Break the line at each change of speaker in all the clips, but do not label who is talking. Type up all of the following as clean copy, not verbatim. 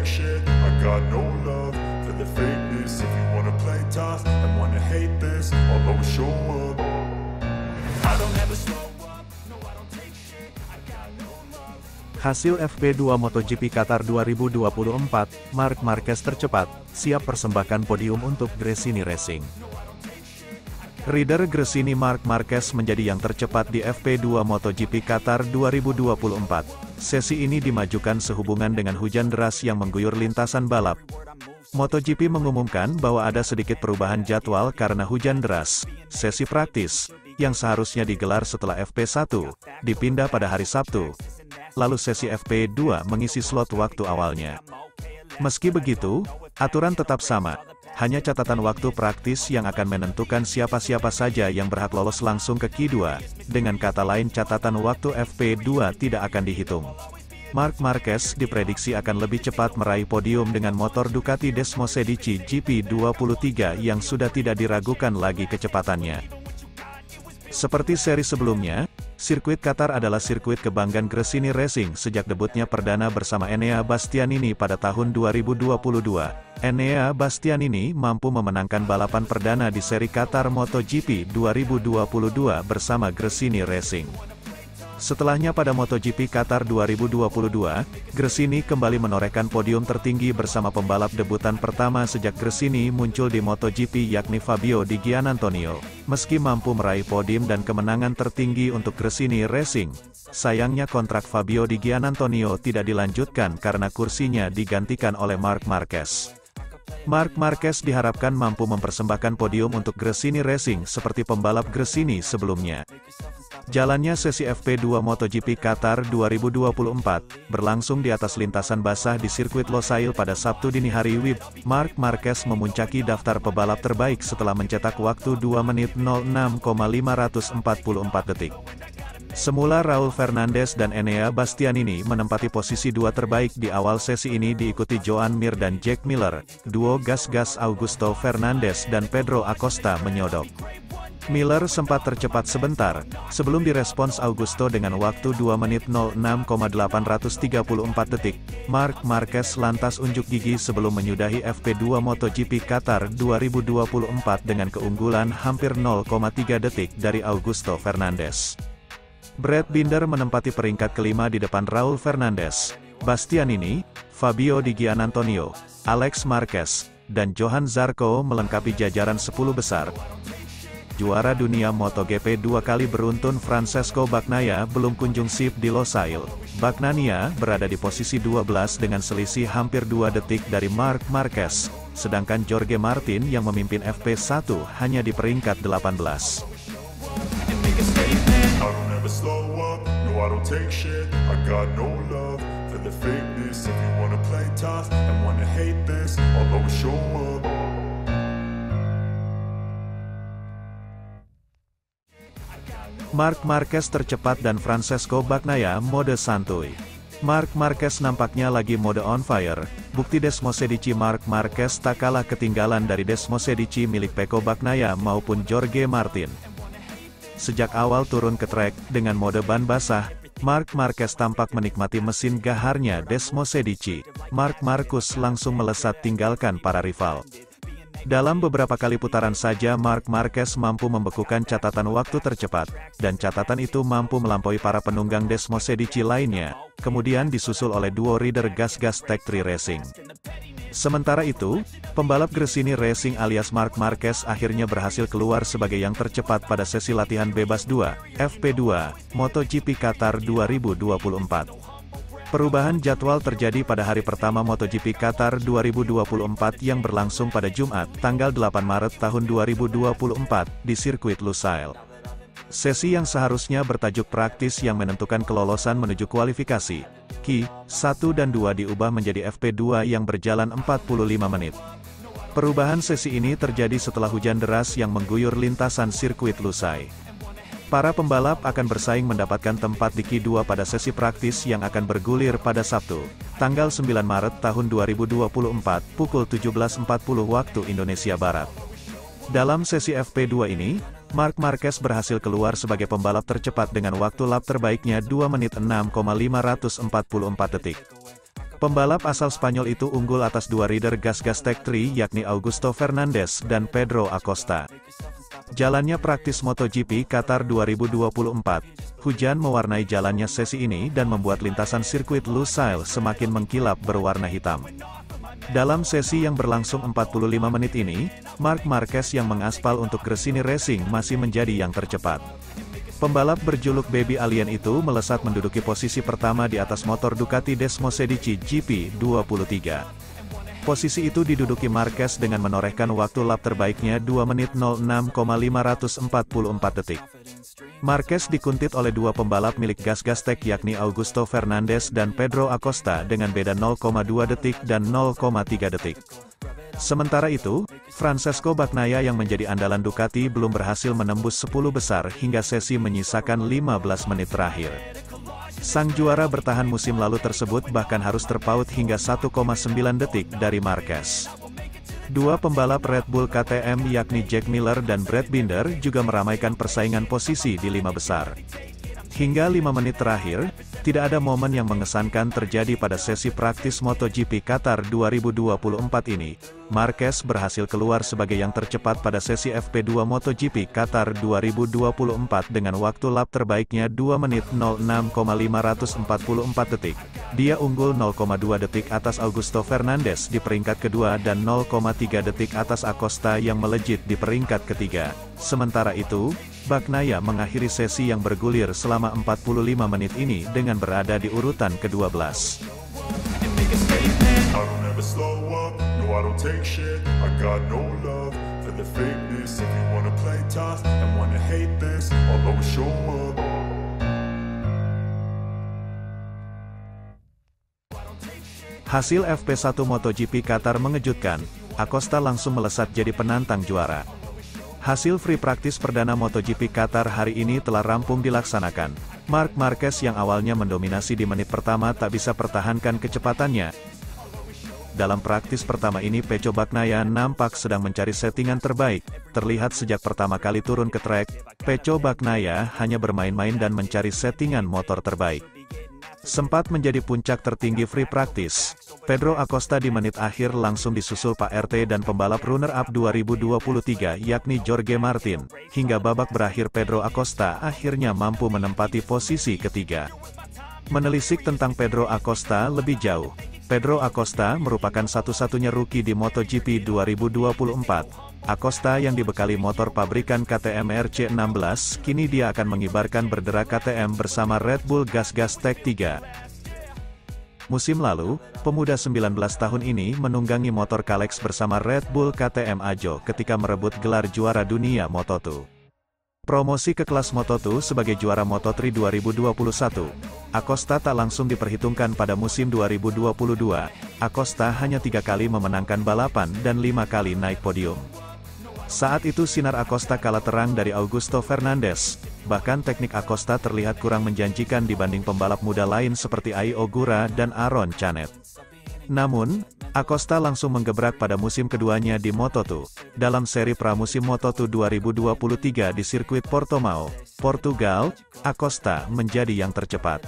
take shit, I got no love for the fakeness. If you wanna play tough and wanna hate this, I'll always show up. I don't ever slow up, no I don't take shit, I got no love.
Hasil FP2 MotoGP Qatar 2024, Marc Marquez tercepat, siap persembahkan podium untuk Gresini Racing. Rider Gresini Marc Marquez menjadi yang tercepat di FP2 MotoGP Qatar 2024. Sesi ini dimajukan sehubungan dengan hujan deras yang mengguyur lintasan balap. MotoGP mengumumkan bahwa ada sedikit perubahan jadwal karena hujan deras. Sesi praktis, yang seharusnya digelar setelah FP1, dipindah pada hari Sabtu. Lalu sesi FP2 mengisi slot waktu awalnya. Meski begitu, aturan tetap sama. Hanya catatan waktu praktis yang akan menentukan siapa-siapa saja yang berhak lolos langsung ke Q2. Dengan kata lain, catatan waktu FP2 tidak akan dihitung. Marc Marquez diprediksi akan lebih cepat meraih podium dengan motor Ducati Desmosedici GP23 yang sudah tidak diragukan lagi kecepatannya. Seperti seri sebelumnya, sirkuit Qatar adalah sirkuit kebanggaan Gresini Racing sejak debutnya perdana bersama Enea Bastianini pada tahun 2022. Enea Bastianini mampu memenangkan balapan perdana di seri Qatar MotoGP 2022 bersama Gresini Racing. Setelahnya pada MotoGP Qatar 2022, Gresini kembali menorehkan podium tertinggi bersama pembalap debutan pertama sejak Gresini muncul di MotoGP yakni Fabio Di Giannantonio. Meski mampu meraih podium dan kemenangan tertinggi untuk Gresini Racing, sayangnya kontrak Fabio Di Giannantonio tidak dilanjutkan karena kursinya digantikan oleh Marc Marquez. Marc Marquez diharapkan mampu mempersembahkan podium untuk Gresini Racing seperti pembalap Gresini sebelumnya. Jalannya sesi FP2 MotoGP Qatar 2024, berlangsung di atas lintasan basah di sirkuit Losail pada Sabtu dini hari WIB. Marc Marquez memuncaki daftar pebalap terbaik setelah mencetak waktu 2 menit 06,544 detik. Semula Raul Fernandez dan Enea Bastianini menempati posisi dua terbaik di awal sesi ini diikuti Joan Mir dan Jack Miller. Duo gas-gas Augusto Fernandez dan Pedro Acosta menyodok. Miller sempat tercepat sebentar, sebelum direspons Augusto dengan waktu 2 menit 06,834 detik. Marc Marquez lantas unjuk gigi sebelum menyudahi FP2 MotoGP Qatar 2024 dengan keunggulan hampir 0,3 detik dari Augusto Fernandez. Brad Binder menempati peringkat kelima di depan Raul Fernandez, Bastianini, Fabio Di Giannantonio, Alex Marquez, dan Johan Zarco melengkapi jajaran 10 besar. Juara dunia MotoGP dua kali beruntun Francesco Bagnaia belum kunjung sip di Losail. Bagnaia berada di posisi 12 dengan selisih hampir 2 detik dari Marc Marquez, sedangkan Jorge Martin yang memimpin FP1 hanya di peringkat 18. Marc Marquez tercepat dan Francesco Bagnaia mode santuy. Marc Marquez nampaknya lagi mode on fire, bukti Desmosedici Marc Marquez tak kalah ketinggalan dari Desmosedici milik Pecco Bagnaia maupun Jorge Martin. Sejak awal turun ke trek, dengan mode ban basah, Marc Marquez tampak menikmati mesin gaharnya Desmosedici. Marc Marquez langsung melesat tinggalkan para rival. Dalam beberapa kali putaran saja Marc Marquez mampu membekukan catatan waktu tercepat, dan catatan itu mampu melampaui para penunggang Desmosedici lainnya, kemudian disusul oleh duo rider gas-gas Tech 3 Racing. Sementara itu, pembalap Gresini Racing alias Marc Marquez akhirnya berhasil keluar sebagai yang tercepat pada sesi latihan bebas 2, FP2, MotoGP Qatar 2024. Perubahan jadwal terjadi pada hari pertama MotoGP Qatar 2024 yang berlangsung pada Jumat, tanggal 8 Maret tahun 2024, di sirkuit Lusail. Sesi yang seharusnya bertajuk praktis yang menentukan kelolosan menuju kualifikasi, Q1 dan 2 diubah menjadi FP2 yang berjalan 45 menit. Perubahan sesi ini terjadi setelah hujan deras yang mengguyur lintasan sirkuit Lusail. Para pembalap akan bersaing mendapatkan tempat di Q2 pada sesi praktis yang akan bergulir pada Sabtu, tanggal 9 Maret tahun 2024, pukul 17.40 waktu Indonesia Barat. Dalam sesi FP2 ini, Marc Marquez berhasil keluar sebagai pembalap tercepat dengan waktu lap terbaiknya 2 menit 6,544 detik. Pembalap asal Spanyol itu unggul atas dua rider gas-gas Tech 3 yakni Augusto Fernandez dan Pedro Acosta. Jalannya praktis MotoGP Qatar 2024. Hujan mewarnai jalannya sesi ini dan membuat lintasan sirkuit Lusail semakin mengkilap berwarna hitam. Dalam sesi yang berlangsung 45 menit ini, Marc Marquez yang mengaspal untuk Gresini Racing masih menjadi yang tercepat. Pembalap berjuluk Baby Alien itu melesat menduduki posisi pertama di atas motor Ducati Desmosedici GP23. Posisi itu diduduki Marquez dengan menorehkan waktu lap terbaiknya 2 menit 06,544 detik. Marquez dikuntit oleh dua pembalap milik gas-gas Tech yakni Augusto Fernandez dan Pedro Acosta dengan beda 0,2 detik dan 0,3 detik. Sementara itu, Francesco Bagnaia yang menjadi andalan Ducati belum berhasil menembus 10 besar hingga sesi menyisakan 15 menit terakhir. Sang juara bertahan musim lalu tersebut bahkan harus terpaut hingga 1,9 detik dari Marquez. Dua pembalap Red Bull KTM yakni Jack Miller dan Brad Binder juga meramaikan persaingan posisi di 5 besar. Hingga 5 menit terakhir, tidak ada momen yang mengesankan terjadi pada sesi praktis MotoGP Qatar 2024 ini. Marquez berhasil keluar sebagai yang tercepat pada sesi FP2 MotoGP Qatar 2024 dengan waktu lap terbaiknya 2 menit 06,544 detik. Dia unggul 0,2 detik atas Augusto Fernandez di peringkat kedua dan 0,3 detik atas Acosta yang melejit di peringkat ketiga. Sementara itu, Bagnaia mengakhiri sesi yang bergulir selama 45 menit ini dengan berada di urutan ke-12. Hasil FP1 MotoGP Qatar mengejutkan, Acosta langsung melesat jadi penantang juara. Hasil free practice perdana MotoGP Qatar hari ini telah rampung dilaksanakan. Marc Marquez yang awalnya mendominasi di menit pertama tak bisa pertahankan kecepatannya. Dalam praktis pertama ini Peco Bagnaia nampak sedang mencari settingan terbaik. Terlihat sejak pertama kali turun ke trek, Peco Bagnaia hanya bermain-main dan mencari settingan motor terbaik. Sempat menjadi puncak tertinggi free practice. Pedro Acosta di menit akhir langsung disusul Pak RT dan pembalap runner-up 2023 yakni Jorge Martin. Hingga babak berakhir Pedro Acosta akhirnya mampu menempati posisi ketiga. Menelisik tentang Pedro Acosta lebih jauh. Pedro Acosta merupakan satu-satunya rookie di MotoGP 2024. Acosta yang dibekali motor pabrikan KTM RC16, kini dia akan mengibarkan bendera KTM bersama Red Bull Gas-Gas Tech 3. Musim lalu, pemuda 19 tahun ini menunggangi motor Kalex bersama Red Bull KTM Ajo ketika merebut gelar juara dunia Moto2. Promosi ke kelas Moto2 sebagai juara Moto3 2021. Acosta tak langsung diperhitungkan pada musim 2022. Acosta hanya 3 kali memenangkan balapan dan 5 kali naik podium. Saat itu sinar Acosta kalah terang dari Augusto Fernandez. Bahkan teknik Acosta terlihat kurang menjanjikan dibanding pembalap muda lain seperti Ai Ogura dan Aaron Canet. Namun, Acosta langsung menggebrak pada musim keduanya di Moto2. Dalam seri pramusim Moto2 2023 di sirkuit Portimao, Portugal, Acosta menjadi yang tercepat.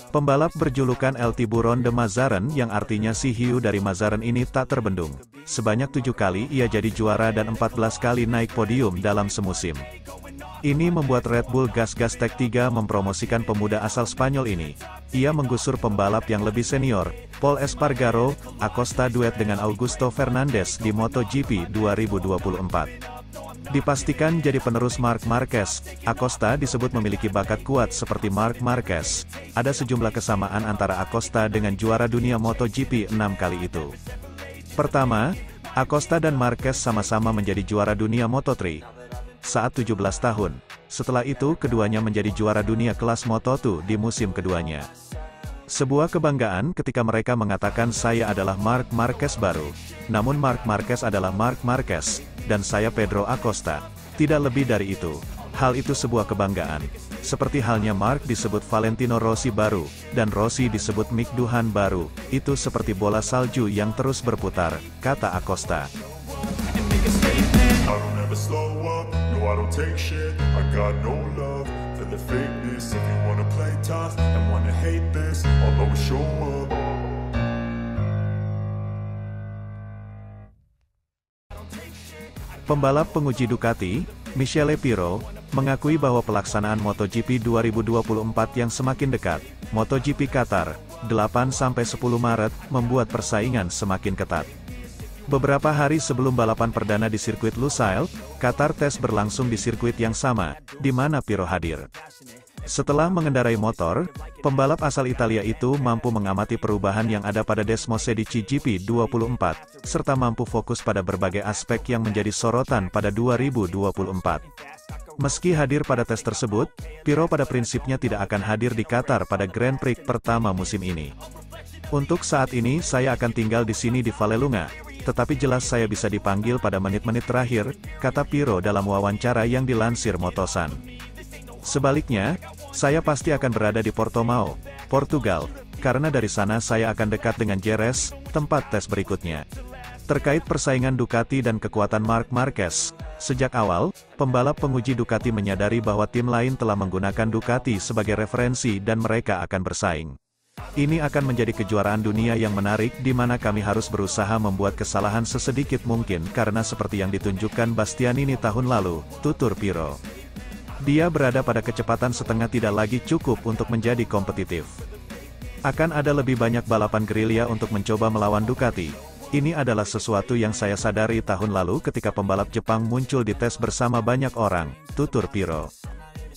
Pembalap berjulukan El Tiburon de Mazaren yang artinya si hiu dari Mazaren ini tak terbendung. Sebanyak 7 kali ia jadi juara dan 14 kali naik podium dalam semusim. Ini membuat Red Bull Gas-Gas Tech 3 mempromosikan pemuda asal Spanyol ini. Ia menggusur pembalap yang lebih senior, Pol Espargaro. Acosta duet dengan Augusto Fernandez di MotoGP 2024. Dipastikan jadi penerus Marc Marquez, Acosta disebut memiliki bakat kuat seperti Marc Marquez. Ada sejumlah kesamaan antara Acosta dengan juara dunia MotoGP 6 kali itu. Pertama, Acosta dan Marquez sama-sama menjadi juara dunia Moto3 saat 17 tahun. Setelah itu keduanya menjadi juara dunia kelas Moto2 di musim keduanya. Sebuah kebanggaan ketika mereka mengatakan saya adalah Marc Marquez baru. Namun Marc Marquez adalah Marc Marquez, dan saya Pedro Acosta. Tidak lebih dari itu. Hal itu sebuah kebanggaan. Seperti halnya Marc disebut Valentino Rossi baru, dan Rossi disebut Mick Duhan baru. Itu seperti bola salju yang terus berputar, kata Acosta.
I don't take shit, I got no love for the fakeness. If you wanna play tough and wanna hate this, I'll always show up.
Pembalap penguji Ducati, Michele Pirro, mengakui bahwa pelaksanaan MotoGP 2024 yang semakin dekat, MotoGP Qatar, 8-10 Maret, membuat persaingan semakin ketat. Beberapa hari sebelum balapan perdana di sirkuit Lusail, Qatar tes berlangsung di sirkuit yang sama, di mana Pirro hadir. Setelah mengendarai motor, pembalap asal Italia itu mampu mengamati perubahan yang ada pada Desmosedici GP24, serta mampu fokus pada berbagai aspek yang menjadi sorotan pada 2024. Meski hadir pada tes tersebut, Pirro pada prinsipnya tidak akan hadir di Qatar pada Grand Prix pertama musim ini. Untuk saat ini saya akan tinggal di sini di Vallelunga, tetapi jelas saya bisa dipanggil pada menit-menit terakhir, kata Pirro dalam wawancara yang dilansir Motosan. Sebaliknya, saya pasti akan berada di Portimao, Portugal, karena dari sana saya akan dekat dengan Jerez, tempat tes berikutnya. Terkait persaingan Ducati dan kekuatan Marc Marquez, sejak awal, pembalap penguji Ducati menyadari bahwa tim lain telah menggunakan Ducati sebagai referensi dan mereka akan bersaing. Ini akan menjadi kejuaraan dunia yang menarik di mana kami harus berusaha membuat kesalahan sesedikit mungkin karena seperti yang ditunjukkan Bastianini tahun lalu, tutur Pirro. Dia berada pada kecepatan setengah tidak lagi cukup untuk menjadi kompetitif. Akan ada lebih banyak balapan gerilya untuk mencoba melawan Ducati. Ini adalah sesuatu yang saya sadari tahun lalu ketika pembalap Jepang muncul di tes bersama banyak orang, tutur Pirro.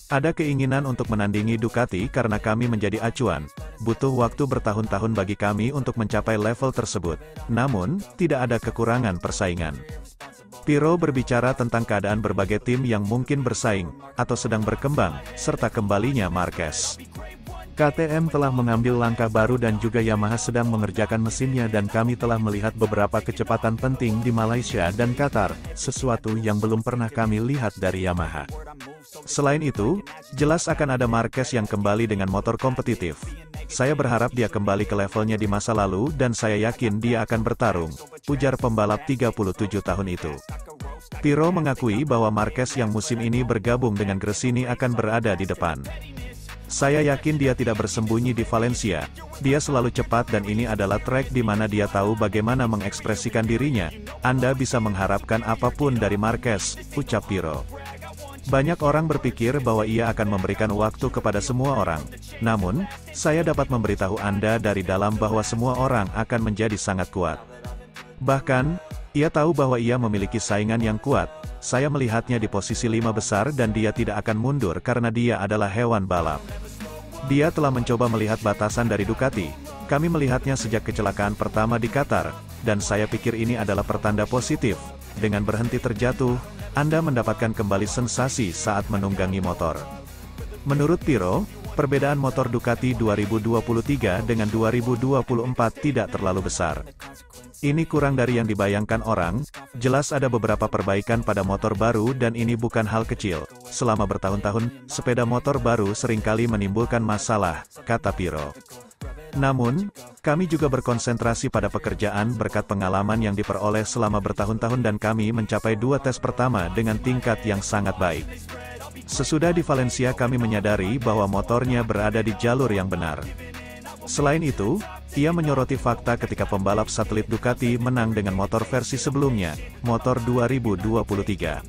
Ada keinginan untuk menandingi Ducati karena kami menjadi acuan. Butuh waktu bertahun-tahun bagi kami untuk mencapai level tersebut. Namun, tidak ada kekurangan persaingan. Pirro berbicara tentang keadaan berbagai tim yang mungkin bersaing, atau sedang berkembang, serta kembalinya Marquez. KTM telah mengambil langkah baru dan juga Yamaha sedang mengerjakan mesinnya dan kami telah melihat beberapa kecepatan penting di Malaysia dan Qatar, sesuatu yang belum pernah kami lihat dari Yamaha. Selain itu, jelas akan ada Marquez yang kembali dengan motor kompetitif. Saya berharap dia kembali ke levelnya di masa lalu dan saya yakin dia akan bertarung, ujar pembalap 37 tahun itu. Pirro mengakui bahwa Marquez yang musim ini bergabung dengan Gresini akan berada di depan. Saya yakin dia tidak bersembunyi di Valencia, dia selalu cepat dan ini adalah trek di mana dia tahu bagaimana mengekspresikan dirinya. Anda bisa mengharapkan apapun dari Marquez, ucap Pirro. Banyak orang berpikir bahwa ia akan memberikan waktu kepada semua orang. Namun, saya dapat memberitahu Anda dari dalam bahwa semua orang akan menjadi sangat kuat. Bahkan, ia tahu bahwa ia memiliki saingan yang kuat. Saya melihatnya di posisi 5 besar dan dia tidak akan mundur karena dia adalah hewan balap. Dia telah mencoba melihat batasan dari Ducati. Kami melihatnya sejak kecelakaan pertama di Qatar, dan saya pikir ini adalah pertanda positif. Dengan berhenti terjatuh, Anda mendapatkan kembali sensasi saat menunggangi motor. Menurut Pirro, perbedaan motor Ducati 2023 dengan 2024 tidak terlalu besar. Ini kurang dari yang dibayangkan orang, jelas ada beberapa perbaikan pada motor baru dan ini bukan hal kecil. Selama bertahun-tahun, sepeda motor baru seringkali menimbulkan masalah, kata Pirro. Namun, kami juga berkonsentrasi pada pekerjaan berkat pengalaman yang diperoleh selama bertahun-tahun dan kami mencapai 2 tes pertama dengan tingkat yang sangat baik. Sesudah di Valencia kami menyadari bahwa motornya berada di jalur yang benar. Selain itu, ia menyoroti fakta ketika pembalap satelit Ducati menang dengan motor versi sebelumnya, motor 2023.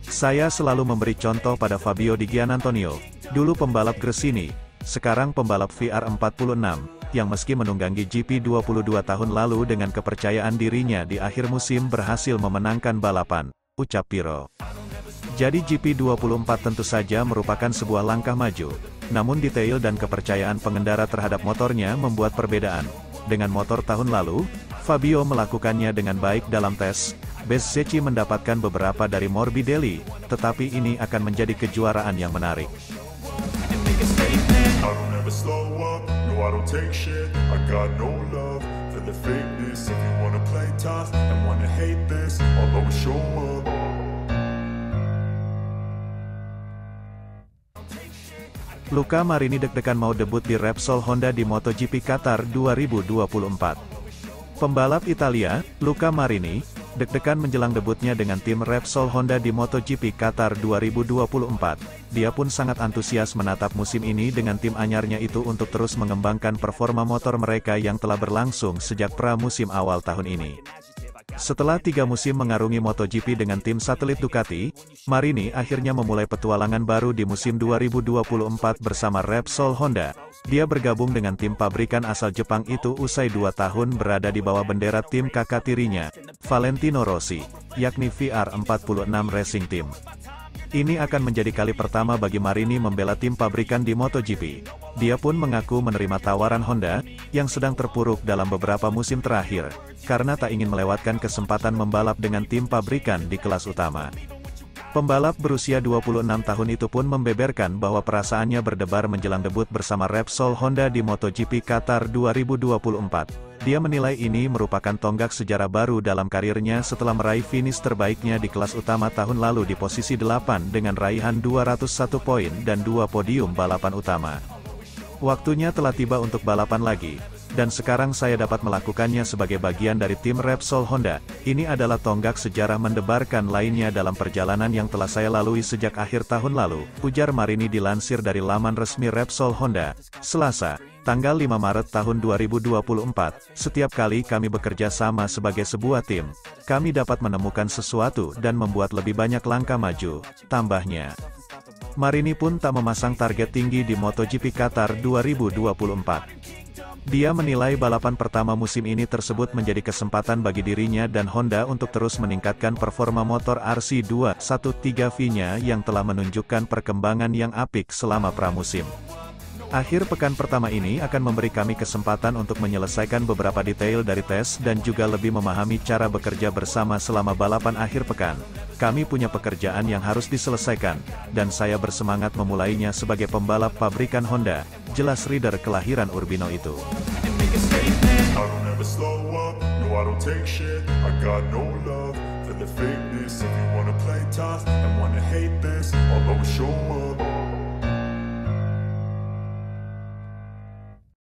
Saya selalu memberi contoh pada Fabio Di Giannantonio, dulu pembalap Gresini, sekarang pembalap VR46, yang meski menunggangi GP 22 tahun lalu dengan kepercayaan dirinya di akhir musim berhasil memenangkan balapan, ucap Pirro. Jadi GP24 tentu saja merupakan sebuah langkah maju, namun detail dan kepercayaan pengendara terhadap motornya membuat perbedaan. Dengan motor tahun lalu, Fabio melakukannya dengan baik dalam tes. Bezzecchi mendapatkan beberapa dari Morbidelli, tetapi ini akan menjadi kejuaraan yang menarik. Luca Marini deg-degan mau debut di Repsol Honda di MotoGP Qatar 2024. Pembalap Italia, Luca Marini, deg-degan menjelang debutnya dengan tim Repsol Honda di MotoGP Qatar 2024. Dia pun sangat antusias menatap musim ini dengan tim anyarnya itu untuk terus mengembangkan performa motor mereka yang telah berlangsung sejak pra-musim awal tahun ini. Setelah 3 musim mengarungi MotoGP dengan tim satelit Ducati, Marini akhirnya memulai petualangan baru di musim 2024 bersama Repsol Honda. Dia bergabung dengan tim pabrikan asal Jepang itu usai 2 tahun berada di bawah bendera tim kakak tirinya, Valentino Rossi, yakni VR46 Racing Team. Ini akan menjadi kali pertama bagi Marini membela tim pabrikan di MotoGP. Dia pun mengaku menerima tawaran Honda, yang sedang terpuruk dalam beberapa musim terakhir, karena tak ingin melewatkan kesempatan membalap dengan tim pabrikan di kelas utama. Pembalap berusia 26 tahun itu pun membeberkan bahwa perasaannya berdebar menjelang debut bersama Repsol Honda di MotoGP Qatar 2024. Dia menilai ini merupakan tonggak sejarah baru dalam karirnya setelah meraih finish terbaiknya di kelas utama tahun lalu di posisi 8 dengan raihan 201 poin dan 2 podium balapan utama. Waktunya telah tiba untuk balapan lagi, dan sekarang saya dapat melakukannya sebagai bagian dari tim Repsol Honda. Ini adalah tonggak sejarah mendebarkan lainnya dalam perjalanan yang telah saya lalui sejak akhir tahun lalu, ujar Marini dilansir dari laman resmi Repsol Honda, Selasa, tanggal 5 Maret tahun 2024. Setiap kali kami bekerja sama sebagai sebuah tim, kami dapat menemukan sesuatu dan membuat lebih banyak langkah maju, tambahnya. Marini pun tak memasang target tinggi di MotoGP Qatar 2024. Dia menilai balapan pertama musim ini tersebut menjadi kesempatan bagi dirinya dan Honda untuk terus meningkatkan performa motor RC213V-nya yang telah menunjukkan perkembangan yang apik selama pramusim. Akhir pekan pertama ini akan memberi kami kesempatan untuk menyelesaikan beberapa detail dari tes dan juga lebih memahami cara bekerja bersama selama balapan akhir pekan. Kami punya pekerjaan yang harus diselesaikan, dan saya bersemangat memulainya sebagai pembalap pabrikan Honda, jelas rider kelahiran Urbino itu.
I got no love for the fakeness. If you wanna play tough